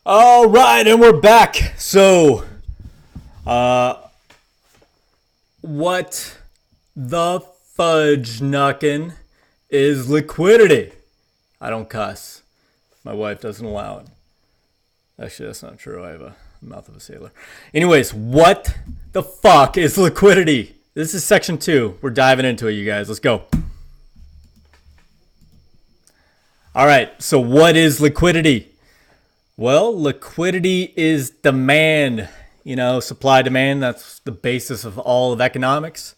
All right, and we're back. So, what the fudge knuckin' is liquidity? I don't cuss. My wife doesn't allow it. Actually, that's not true. I have a mouth of a sailor. Anyways, what the fuck is liquidity? This is section 2. We're diving into it, you guys. Let's go. All right, so what is liquidity? Well, liquidity is demand. Supply demand, that's the basis of all of economics.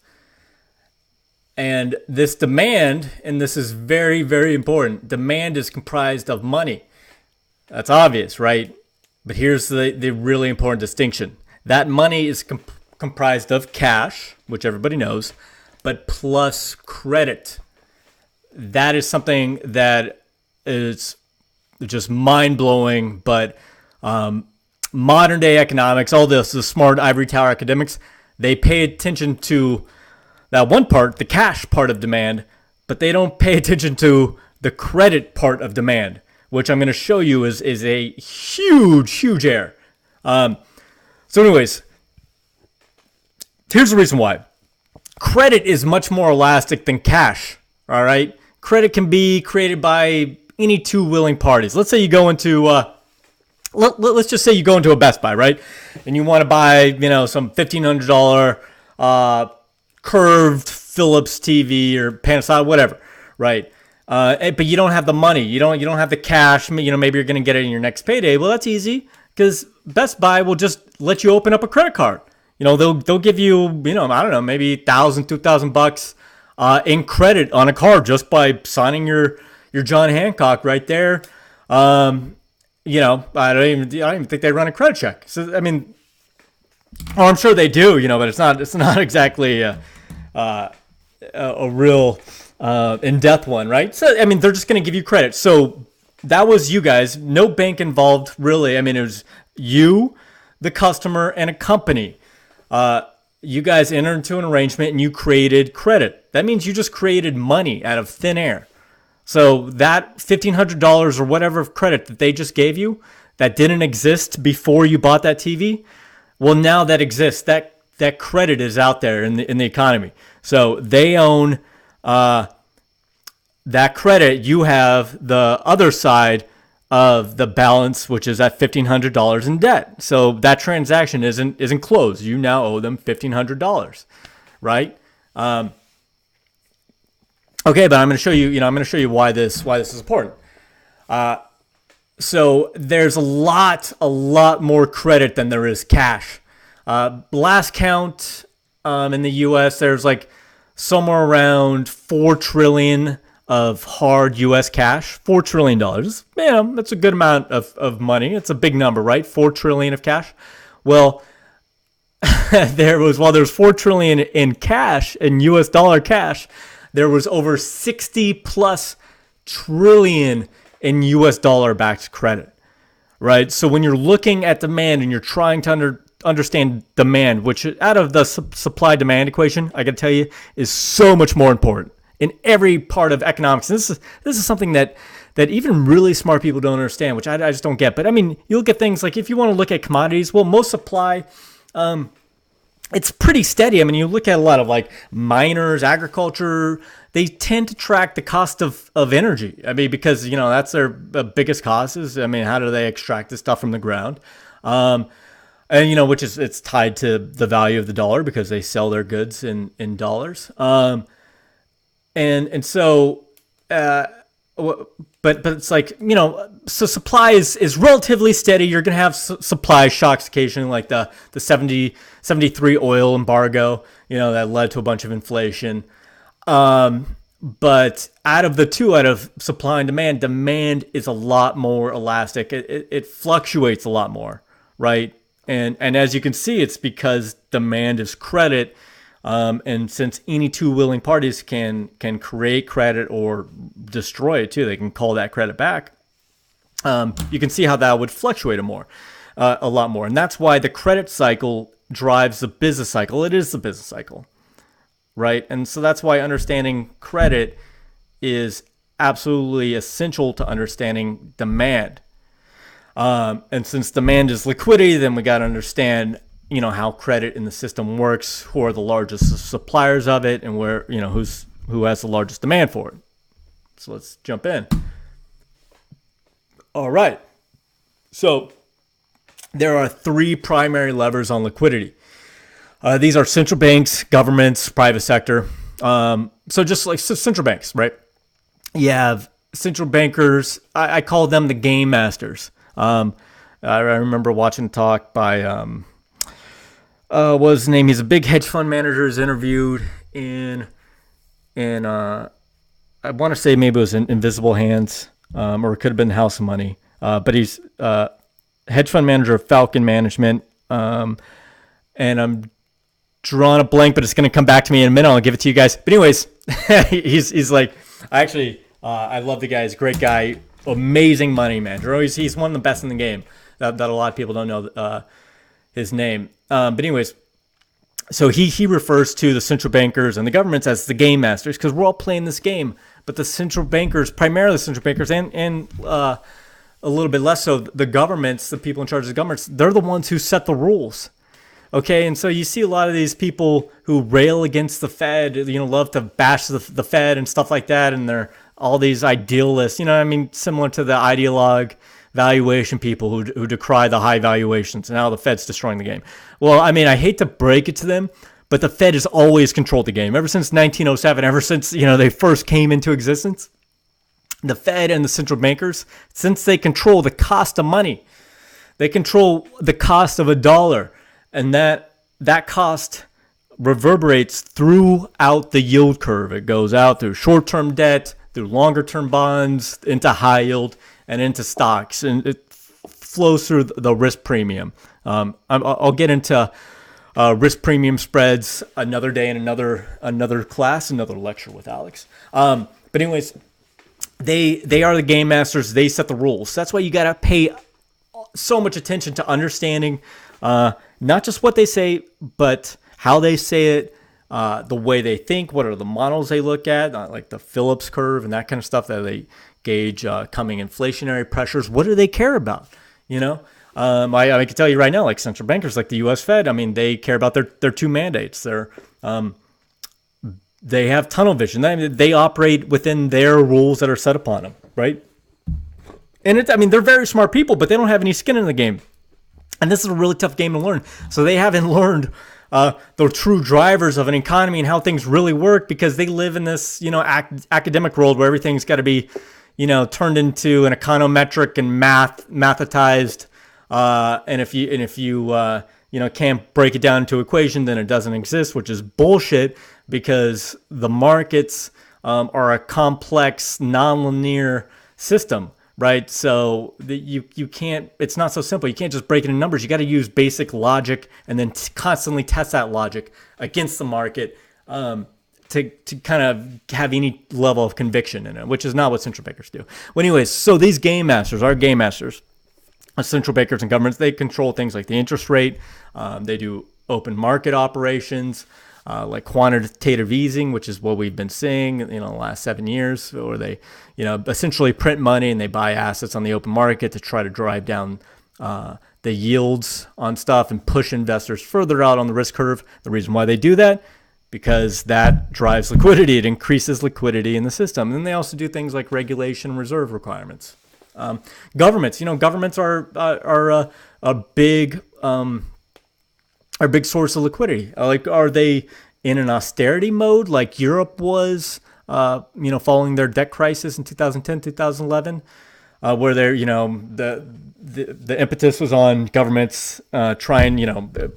And this demand, and this is very, very important, demand is comprised of money. That's obvious, right? But here's the really important distinction. That money is comprised of cash, which everybody knows, but plus credit. That is something that is just mind-blowing, but modern day economics, all this, the smart ivory tower academics, they pay attention to that one part, the cash part of demand, but they don't pay attention to the credit part of demand, which I'm going to show you is a huge, huge error. So anyways, here's the reason why. Credit is much more elastic than cash, all right? Credit can be created by any two willing parties. Let's say you go into let's just say you go into a Best Buy, right? And you want to buy, some $1,500 curved Philips TV or Panasonic, whatever, right? But you don't have the money. You don't have the cash. Maybe you're going to get it in your next payday. Well, that's easy because Best Buy will just let you open up a credit card. They'll give you, I don't know, maybe $1,000, $2,000 in credit on a card just by signing your John Hancock right there. I don't even think they run a credit check. So I'm sure they do, but it's not exactly a real in-depth one, right? So they're just going to give you credit. So that was you guys, no bank involved really. It was you, the customer, and a company. You guys entered into an arrangement and you created credit. That means you just created money out of thin air. So that $1,500 or whatever of credit that they just gave you that didn't exist before you bought that TV, well, now that exists. That credit is out there in the economy. So they own that credit. You have the other side of the balance, which is at $1,500 in debt. So that transaction isn't closed. You now owe them $1,500, right? Okay, but I'm going to show you. I'm going to show you why this is important. So there's a lot more credit than there is cash. Last count in the U.S., there's like somewhere around $4 trillion of hard U.S. cash. $4 trillion. That's a good amount of money. It's a big number, right? $4 trillion of cash. Well, there's $4 trillion in cash, in U.S. dollar cash. There was over 60 plus trillion in US dollar backed credit, right? So when you're looking at demand and you're trying to understand demand, which out of the supply demand equation, I got to tell you, is so much more important in every part of economics. And this is something that even really smart people don't understand, which I just don't get. But you look at things like if you want to look at commodities, well, most supply, it's pretty steady. You look at a lot of like miners, agriculture, they tend to track the cost of energy. Because, that's their biggest cost is, how do they extract this stuff from the ground? Which is, it's tied to the value of the dollar because they sell their goods in dollars. But it's like, so supply is relatively steady. You're going to have supply shocks occasionally, like the 73 oil embargo, that led to a bunch of inflation. But out of supply and demand is a lot more elastic. It fluctuates a lot more, right? And as you can see, it's because demand is credit. And since any two willing parties can create credit or destroy it too, they can call that credit back. You can see how that would fluctuate a lot more. And that's why the credit cycle drives the business cycle. It is the business cycle, right? And so that's why understanding credit is absolutely essential to understanding demand. And since demand is liquidity, then we got to understand, how credit in the system works, who are the largest suppliers of it, and where, who has the largest demand for it. So let's jump in. All right. So there are three primary levers on liquidity. These are central banks, governments, private sector. So just like central banks, right? You have central bankers. I call them the game masters. I remember watching a talk by, what was his name? He's a big hedge fund manager. Is interviewed in I want to say maybe it was in Invisible Hands, or it could have been House of Money. But he's hedge fund manager of Falcon Management. And I'm drawing a blank, but it's going to come back to me in a minute. I'll give it to you guys. But anyways, he's like, I love the guy. He's a great guy. Amazing money manager. He's one of the best in the game. That a lot of people don't know his name. But anyways, so he refers to the central bankers and the governments as the game masters because we're all playing this game. But the central bankers, primarily central bankers and a little bit less so, the governments, the people in charge of the governments, they're the ones who set the rules. Okay, and so you see a lot of these people who rail against the Fed, love to bash the Fed and stuff like that, and they're all these idealists, similar to the ideologue valuation people who decry the high valuations and how the Fed's destroying the game. Well, I hate to break it to them, but the Fed has always controlled the game. Ever since 1907, ever since, they first came into existence, the Fed and the central bankers, since they control the cost of money, they control the cost of a dollar. And that cost reverberates throughout the yield curve. It goes out through short-term debt, through longer-term bonds, into high yield, and into stocks. And it flows through the risk premium. I'll get into risk premium spreads another day in another class, another lecture with Alex. But anyways, they are the game masters. They set the rules. That's why you got to pay so much attention to understanding not just what they say, but how they say it, the way they think, what are the models they look at, like the Phillips curve and that kind of stuff that they gauge coming inflationary pressures. What do they care about? I can tell you right now, like central bankers, like the U.S. Fed, they care about their two mandates. They have tunnel vision. They operate within their rules that are set upon them, right? And they're very smart people, but they don't have any skin in the game. And this is a really tough game to learn. So they haven't learned the true drivers of an economy and how things really work because they live in this, academic world where everything's got to be, turned into an econometric and mathetized. And if you can't break it down into equation, then it doesn't exist, which is bullshit because the markets are a complex, nonlinear system. Right, so you can't. It's not so simple. You can't just break it in numbers. You got to use basic logic and then constantly test that logic against the market to kind of have any level of conviction in it, which is not what central bankers do. Well, anyways, so these game masters are game masters. Central bankers and governments, they control things like the interest rate. They do open market operations. Like quantitative easing, which is what we've been seeing, the last 7 years, or they, essentially print money and they buy assets on the open market to try to drive down the yields on stuff and push investors further out on the risk curve. The reason why they do that, because that drives liquidity. It increases liquidity in the system. And they also do things like regulation and reserve requirements. Governments, governments are a big source of liquidity. Are they in an austerity mode like Europe was, following their debt crisis in 2010, 2011, where they're, the impetus was on governments trying,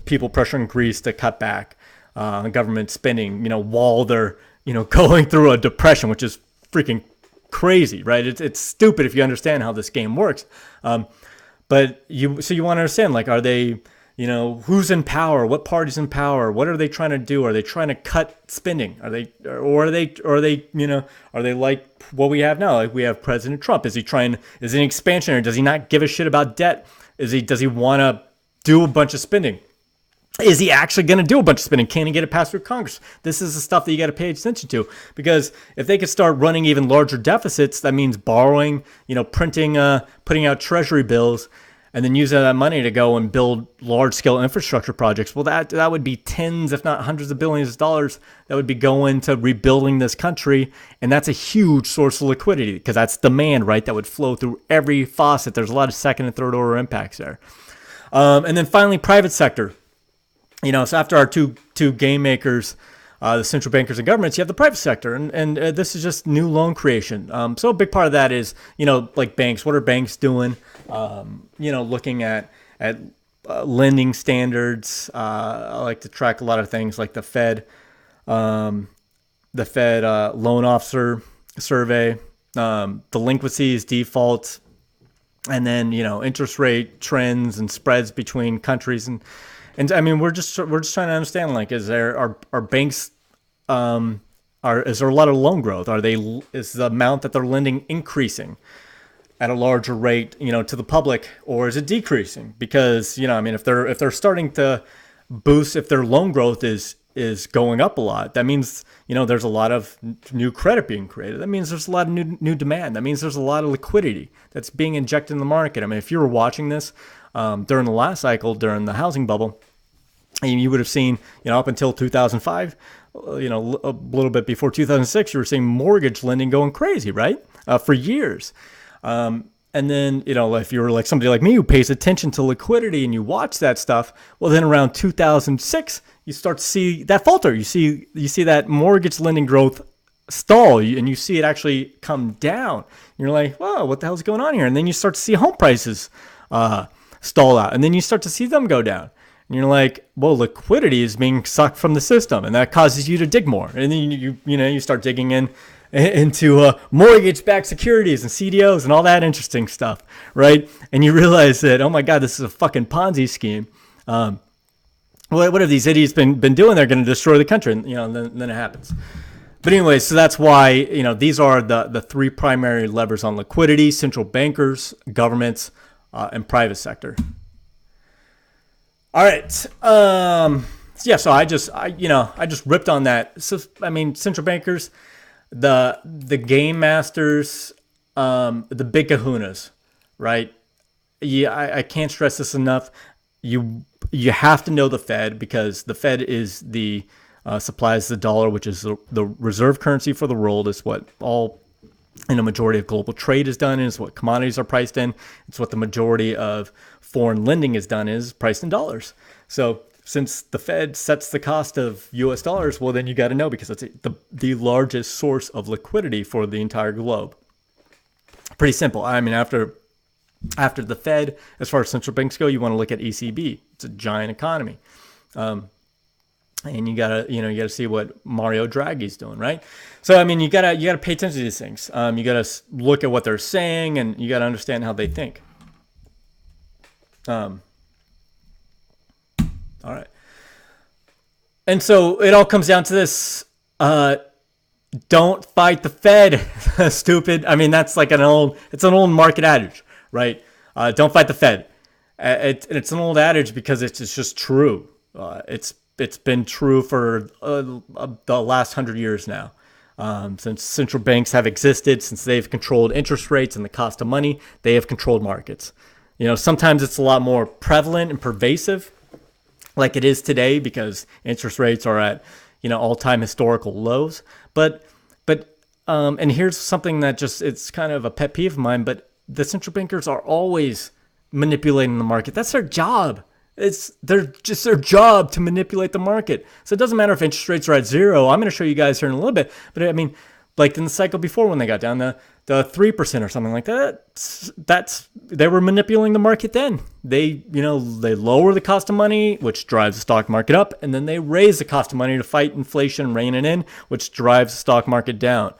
people pressuring Greece to cut back government spending, while they're, going through a depression, which is freaking crazy, right? It's stupid if you understand how this game works. But you want to understand, like, are they, who's in power? What party's in power? What are they trying to do? Are they trying to cut spending? Are they like what we have now? Like we have President Trump. Is he an expansionary? Does he not give a shit about debt? Does he want to do a bunch of spending? Is he actually going to do a bunch of spending? Can he get it passed through Congress? This is the stuff that you got to pay attention to, because if they could start running even larger deficits, that means borrowing, printing, putting out treasury bills, and then use that money to go and build large-scale infrastructure projects. Well, that would be tens, if not hundreds of billions of dollars that would be going to rebuilding this country, and that's a huge source of liquidity because that's demand, right? That would flow through every faucet. There's a lot of second and third order impacts there. And then finally, private sector. So after our two game makers, the central bankers and governments, you have the private sector, and this is just new loan creation. So a big part of that is, like banks. What are banks doing? Looking at lending standards. I like to track a lot of things like the Fed loan officer survey, delinquencies, defaults, and then interest rate trends and spreads between countries and I mean we're just trying to understand, like, is there are banks is there a lot of loan growth? Is the amount that they're lending increasing at a larger rate, to the public, or is it decreasing? Because if they're starting to boost, if their loan growth is going up a lot, that means there's a lot of new credit being created. That means there's a lot of new demand. That means there's a lot of liquidity that's being injected in the market. I mean, if you were watching this during the last cycle, during the housing bubble, you would have seen up until 2005, a little bit before 2006, you were seeing mortgage lending going crazy, right? For years. And then, if you're like somebody like me who pays attention to liquidity and you watch that stuff, well, then around 2006, you start to see that falter. You see that mortgage lending growth stall, and you see it actually come down. And you're like, whoa, what the hell's going on here? And then you start to see home prices stall out, and then you start to see them go down. And you're like, well, liquidity is being sucked from the system, and that causes you to dig more. And then you start digging into mortgage-backed securities and CDOs and all that interesting stuff, right? And you realize that, oh my God, this is a fucking Ponzi scheme. What have these idiots been doing? They're going to destroy the country, and then it happens. But anyway, so that's why these are the three primary levers on liquidity: central bankers, governments, and private sector. All right. So I just ripped on that. So I mean, central bankers, the game masters, the big kahunas, right? Yeah, I can't stress this enough. You have to know the Fed, because the Fed is the supplies the dollar, which is the reserve currency for the world. Is what all a majority of global trade is done. Is what commodities are priced in. It's what the majority of foreign lending is done, is priced in dollars. So since the Fed sets the cost of U.S. dollars, well, then you got to know, because it's the largest source of liquidity for the entire globe. Pretty simple. I mean, after the Fed, as far as central banks go, you want to look at ECB. It's a giant economy. And you gotta see what Mario Draghi's doing, right? So I mean, you gotta pay attention to these things. You gotta look at what they're saying, and you gotta understand how they think. All right. And so it all comes down to this: don't fight the Fed, stupid. I mean, that's like an old market adage, right? Don't fight the Fed. It's an old adage because it's just true. It's been true for the last 100 years now. Since central banks have existed, since they've controlled interest rates and the cost of money, they have controlled markets. Sometimes it's a lot more prevalent and pervasive, like it is today, because interest rates are at all-time historical lows. But and here's something that it's kind of a pet peeve of mine. But the central bankers are always manipulating the market. That's their job. It's their job to manipulate the market. So it doesn't matter if interest rates are at zero. I'm going to show you guys here in a little bit. But I mean, like in the cycle before, when they got down the 3% or something like that, they were manipulating the market then. They lower the cost of money, which drives the stock market up, and then they raise the cost of money to fight inflation and rein it in, which drives the stock market down.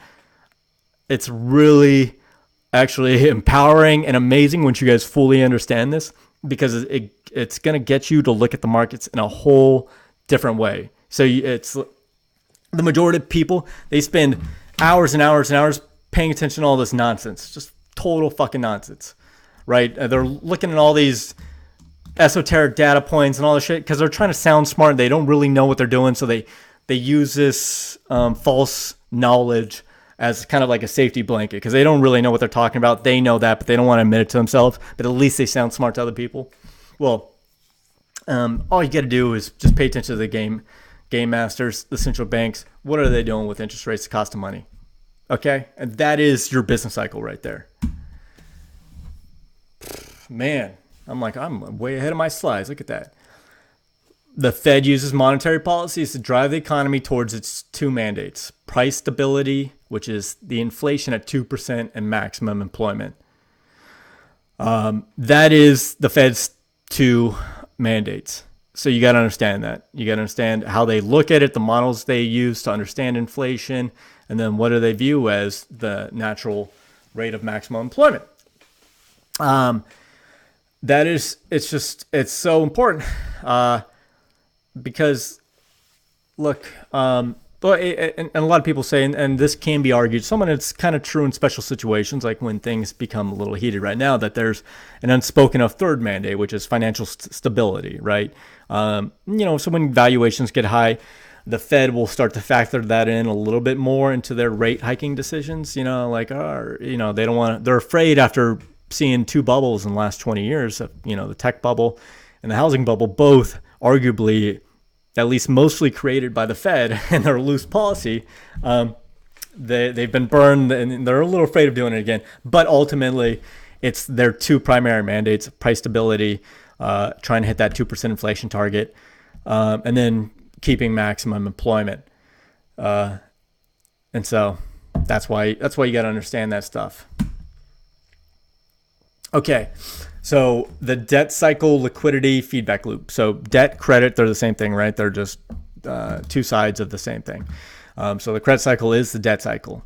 It's really actually empowering and amazing once you guys fully understand this, because it's going to get you to look at the markets in a whole different way. So it's the majority of people, they spend hours and hours and hours paying attention to all this nonsense, just total fucking nonsense, right? They're looking at all these esoteric data points and all this shit because they're trying to sound smart. They don't really know what they're doing, so they use this false knowledge as kind of like a safety blanket because they don't really know what they're talking about. They know that, but they don't want to admit it to themselves. But at least they sound smart to other people. Well, all you got to do is just pay attention to the game masters, the central banks. What are they doing with interest rates, the cost of money? Okay, and that is your business cycle right there. Man, I'm way ahead of my slides. Look at that. The Fed uses monetary policies to drive the economy towards its two mandates: price stability, which is the inflation at 2%, and maximum employment. That is the Fed's two mandates. So you got to understand that. You got to understand how they look at it, the models they use to understand inflation, and then what do they view as the natural rate of maximum employment. It's so important. Because, look, and a lot of people say, and this can be argued, it's kind of true in special situations, like when things become a little heated right now, that there's an unspoken of third mandate, which is financial stability, right? So when valuations get high, the Fed will start to factor that in a little bit more into their rate hiking decisions. They don't want. They're afraid after seeing two bubbles in the last 20 years, the tech bubble and the housing bubble, both arguably, at least mostly created by the Fed and their loose policy. They've been burned and they're a little afraid of doing it again. But ultimately, it's their two primary mandates: price stability, trying to hit that 2% inflation target, and then keeping maximum employment. And so that's why you got to understand that stuff. Okay, so the debt cycle liquidity feedback loop. So debt, credit, they're the same thing, right? They're just two sides of the same thing. So the credit cycle is the debt cycle.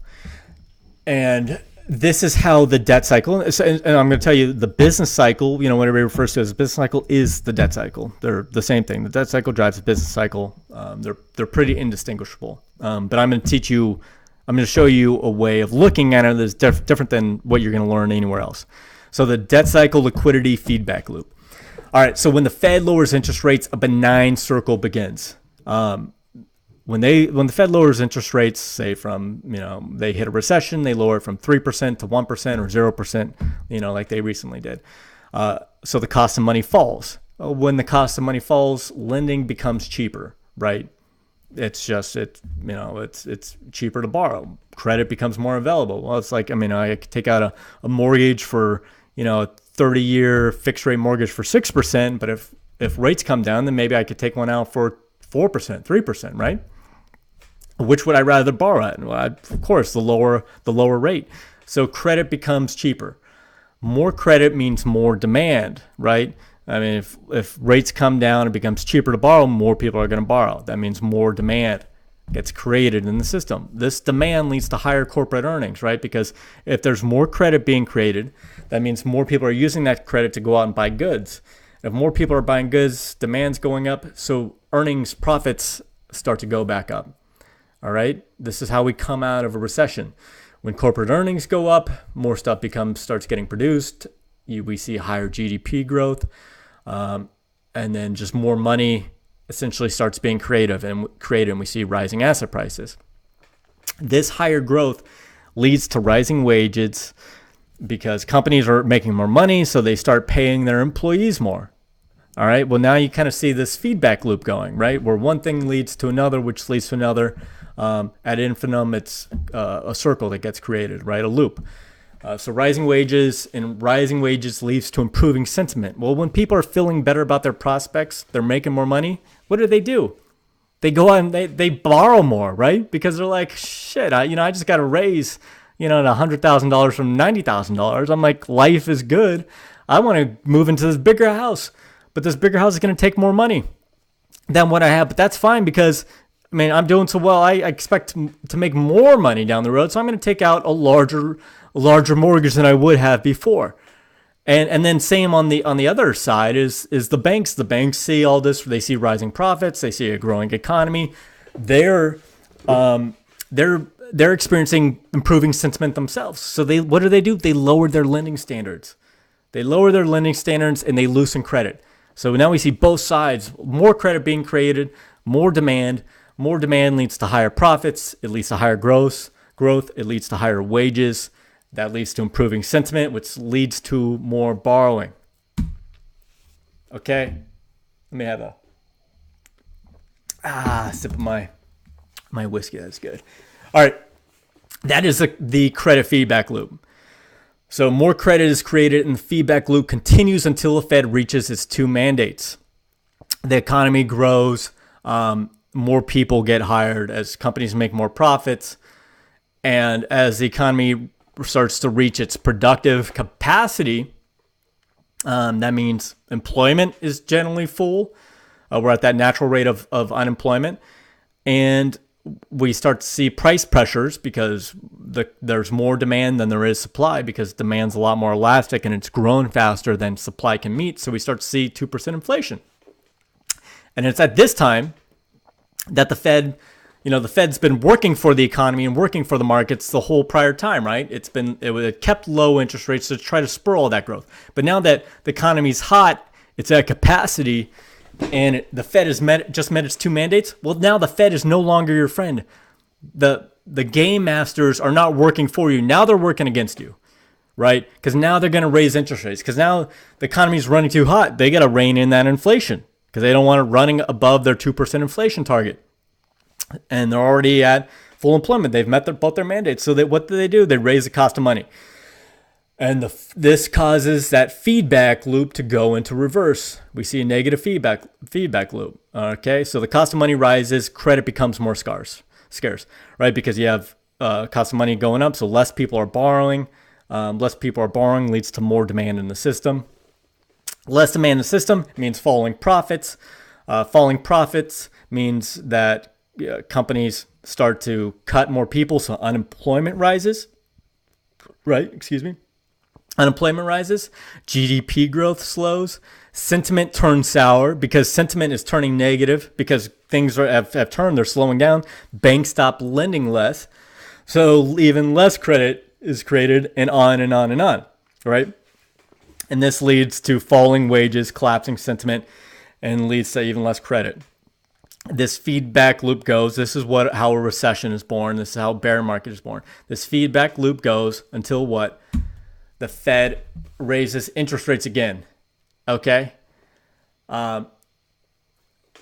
And this is how the debt cycle, and I'm going to tell you the business cycle, what everybody refers to as a business cycle is the debt cycle. They're the same thing. The debt cycle drives the business cycle. They're pretty indistinguishable. But I'm going to show you a way of looking at it that's different than what you're going to learn anywhere else. So the debt cycle liquidity feedback loop. All right, so when the Fed lowers interest rates, a benign circle begins. When the Fed lowers interest rates, say from, they hit a recession, they lower it from 3% to 1% or 0%, like they recently did. So the cost of money falls. When the cost of money falls, lending becomes cheaper, right? It's cheaper to borrow. Credit becomes more available. Well, it's like, I could take out a mortgage for, a 30-year fixed rate mortgage for 6%, but if rates come down, then maybe I could take one out for 4%, 3%, right? Which would I rather borrow at? Well, of course, the lower rate. So credit becomes cheaper. More credit means more demand, right? If rates come down, it becomes cheaper to borrow, more people are going to borrow. That means more demand gets created in the system. This demand leads to higher corporate earnings, right? Because if there's more credit being created, that means more people are using that credit to go out and buy goods. If more people are buying goods, demand's going up, so earnings, profits start to go back up. All right? This is how we come out of a recession. When corporate earnings go up, more stuff starts getting produced. We see higher GDP growth, and then just more money essentially starts being created, and we see rising asset prices. This higher growth leads to rising wages because companies are making more money, so they start paying their employees more. All right, well, now you kind of see this feedback loop going, right? Where one thing leads to another, which leads to another. Ad infinitum, it's a circle that gets created, right? A loop. So rising wages leads to improving sentiment. Well, when people are feeling better about their prospects, they're making more money. What do? They go out and they borrow more, right? Because they're like, shit, I just got to raise, $100,000 from $90,000. I'm like, life is good. I want to move into this bigger house, but this bigger house is going to take more money than what I have. But that's fine because I'm doing so well. I expect to make more money down the road, so I'm going to take out a larger mortgage than I would have before. And then same on the other side is the banks. The banks see all this. They see rising profits. They see a growing economy. They're experiencing improving sentiment themselves. So what do? They lower their lending standards. And they loosen credit. So now we see both sides. More credit being created, more demand. More demand leads to higher profits. It leads to higher growth. growth, it leads to higher wages. That leads to improving sentiment, which leads to more borrowing. Okay, let me have a sip of my whiskey. That's good. All right, that is the credit feedback loop. So more credit is created and the feedback loop continues until the Fed reaches its two mandates. The economy grows, more people get hired as companies make more profits, and as the economy starts to reach its productive capacity, that means employment is generally full. We're at that natural rate of unemployment, and we start to see price pressures because there's more demand than there is supply, because demand's a lot more elastic and it's grown faster than supply can meet. So we start to see 2% inflation. And it's at this time that the Fed's been working for the economy and working for the markets the whole prior time, right? It kept low interest rates to try to spur all that growth. But now that the economy's hot, it's at capacity, and the Fed has just met its two mandates. Well, now the Fed is no longer your friend. The game masters are not working for you. Now they're working against you, right? Because now they're going to raise interest rates. Because now the economy's running too hot. They got to rein in that inflation because they don't want it running above their 2% inflation target. And they're already at full employment. They've met both their mandates. So what do? They raise the cost of money. And this causes that feedback loop to go into reverse. We see a negative feedback loop. Okay, so the cost of money rises, credit becomes more scarce, right? Because you have cost of money going up, so less people are borrowing. Less people are borrowing leads to more demand in the system. Less demand in the system means falling profits. Falling profits means that companies start to cut more people, so unemployment rises. Right? Excuse me. Unemployment rises, GDP growth slows, sentiment turns sour because sentiment is turning negative because things have turned, they're slowing down. Banks stop lending less, so even less credit is created, and on and on and on, right? And this leads to falling wages, collapsing sentiment, and leads to even less credit. This feedback loop goes. This is how a recession is born. This is how a bear market is born. This feedback loop goes until what? The Fed raises interest rates again, okay? And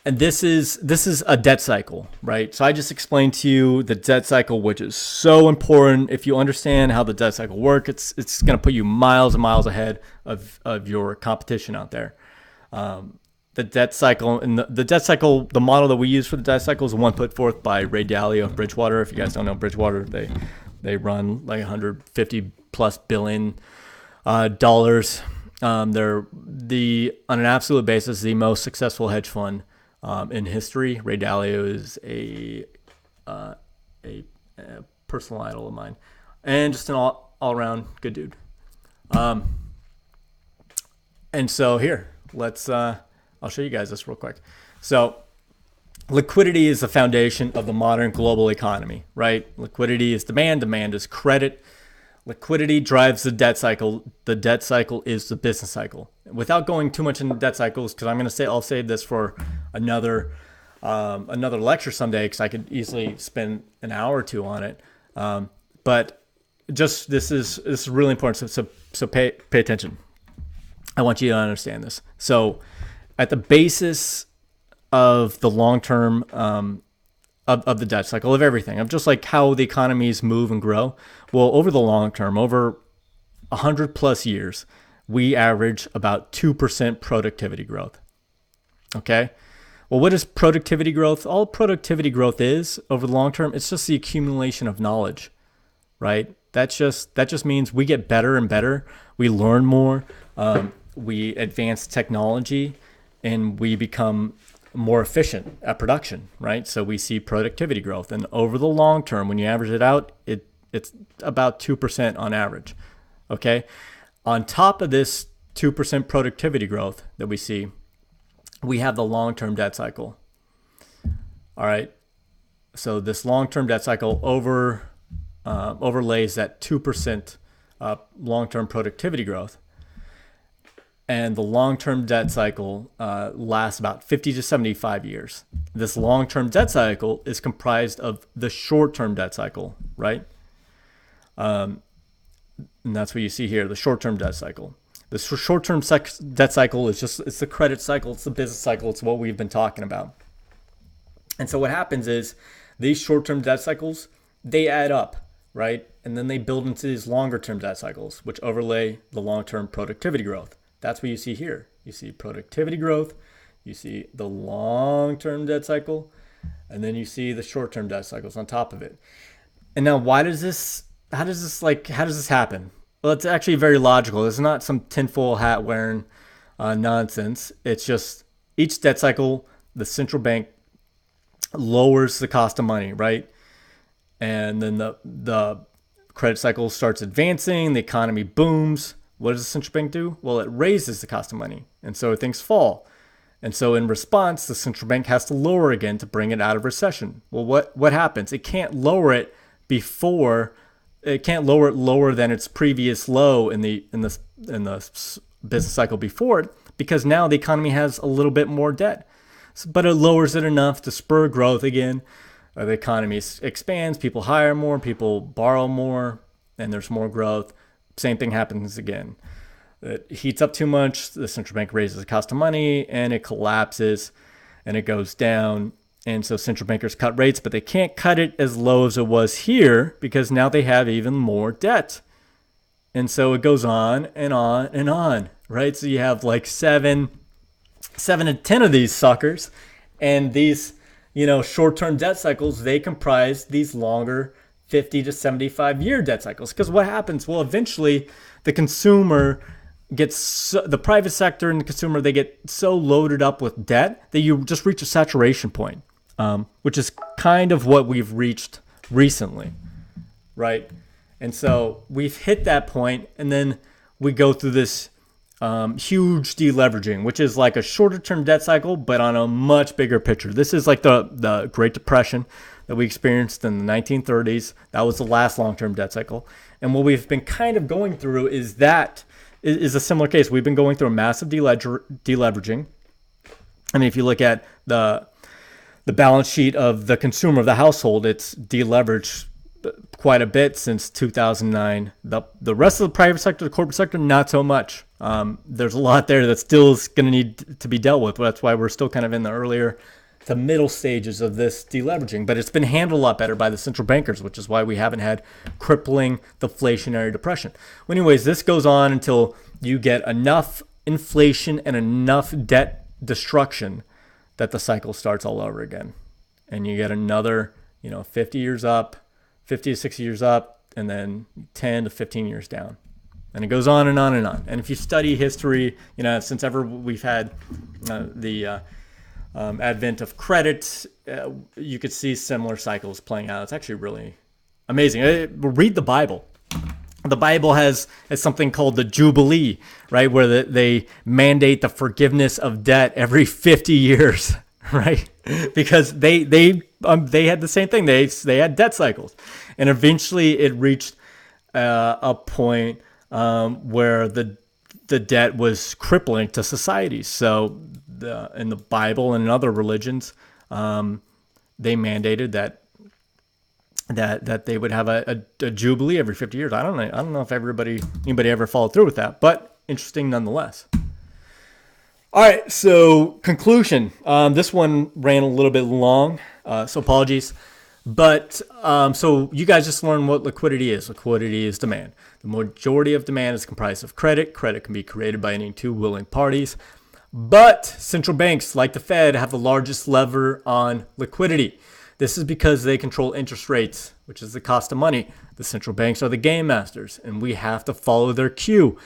this is a debt cycle, right? So I just explained to you the debt cycle, which is so important. If you understand how the debt cycle works, it's going to put you miles and miles ahead of your competition out there. The debt cycle and the debt cycle, the model that we use for the debt cycle is one put forth by Ray Dalio of Bridgewater. If you guys don't know Bridgewater, they run like 150 plus billion dollars. They're on an absolute basis the most successful hedge fund in history. Ray Dalio is a personal idol of mine, and just an all around good dude. And so here, I'll show you guys this real quick. So liquidity is the foundation of the modern global economy, right? Liquidity is demand. Demand is credit. Liquidity drives the debt cycle. The debt cycle is the business cycle. Without going too much into debt cycles, because I'll save this for another lecture someday, because I could easily spend an hour or two on it. But just this is really important. So pay attention. I want you to understand this. So at the basis of the long-term of the debt cycle, of everything, of just like how the economies move and grow. Well, over the long term, over 100 plus years, we average about 2% productivity growth. Okay? Well, what is productivity growth? All productivity growth is over the long term, it's just the accumulation of knowledge, right? That just means we get better and better. We learn more. We advance technology, and we become more efficient at production, right? So we see productivity growth. And over the long term, when you average it out, it's about 2% on average, okay? On top of this 2% productivity growth that we see, we have the long-term debt cycle, all right? So this long-term debt cycle overlays that 2% long-term productivity growth. And the long-term debt cycle lasts about 50 to 75 years. This long-term debt cycle is comprised of the short-term debt cycle, right? And that's what you see here, the short-term debt cycle. The short-term debt cycle is it's the credit cycle, it's the business cycle, it's what we've been talking about. And so what happens is these short-term debt cycles, they add up, right? And then they build into these longer-term debt cycles, which overlay the long-term productivity growth. That's what you see here. You see productivity growth, you see the long-term debt cycle, and then you see the short-term debt cycles on top of it. And now how does this happen? Well, it's actually very logical. It's not some tinfoil hat wearing nonsense. It's just each debt cycle, the central bank lowers the cost of money, right? And then the credit cycle starts advancing, the economy booms. What does the central bank do? Well, it raises the cost of money, and so things fall. And so in response, the central bank has to lower again to bring it out of recession. Well, what happens? It can't lower it lower than its previous low in the business cycle before it, because now the economy has a little bit more debt. But it lowers it enough to spur growth again. The economy expands, people hire more, people borrow more, and there's more growth. Same thing happens again. It heats up too much, the central bank raises the cost of money, and it collapses, and it goes down. And so central bankers cut rates, but they can't cut it as low as it was here because now they have even more debt. And so it goes on and on and on, right? So you have like seven to 10 of these suckers, and these, short-term debt cycles, they comprise these longer 50 to 75-year debt cycles. Because what happens? Well, eventually the consumer the private sector and the consumer, they get so loaded up with debt that you just reach a saturation point, which is kind of what we've reached recently, right? And so we've hit that point, and then we go through this huge deleveraging, which is like a shorter term debt cycle, but on a much bigger picture. This is like the Great Depression that we experienced in the 1930s. That was the last long-term debt cycle. And what we've been kind of going through is a similar case. We've been going through a massive deleveraging. I mean, if you look at the balance sheet of the consumer, of the household, it's deleveraged quite a bit since 2009. The rest of the private sector, the corporate sector, not so much. There's a lot there that still is going to need to be dealt with. That's why we're still kind of in the earlier to middle stages of this deleveraging. But it's been handled a lot better by the central bankers, which is why we haven't had crippling deflationary depression. Well, anyways, this goes on until you get enough inflation and enough debt destruction that the cycle starts all over again. And you get another, 50 years up, 50 to 60 years up, and then 10 to 15 years down. And it goes on and on and on. And if you study history, since ever we've had the advent of credit, you could see similar cycles playing out. It's actually really amazing. Read the Bible. The Bible has something called the Jubilee, right, where they mandate the forgiveness of debt every 50 years, right? Because they had the same thing. They had debt cycles, and eventually it reached a point where the debt was crippling to society. So in the Bible and in other religions, they mandated that they would have a jubilee every 50 years. I don't know if anybody ever followed through with that, but interesting nonetheless. All right, so conclusion. This one ran a little bit long, so apologies. But so you guys just learned what liquidity is. Liquidity is demand. The majority of demand is comprised of credit. Credit can be created by any two willing parties. But central banks, like the Fed, have the largest lever on liquidity. This is because they control interest rates, which is the cost of money. The central banks are the game masters, and we have to follow their cue.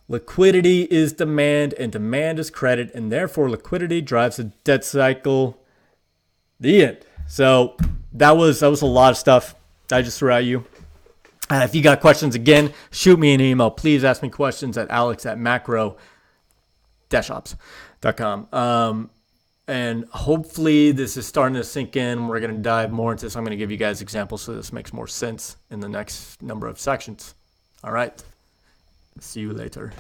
Liquidity is demand, and demand is credit, and therefore liquidity drives the debt cycle. The end. So that was a lot of stuff I just threw at you. If you got questions, again, shoot me an email. Please ask me questions at alex@macro-ops.com. And hopefully this is starting to sink in. We're going to dive more into this. I'm going to give you guys examples so this makes more sense in the next number of sections. All right. See you later.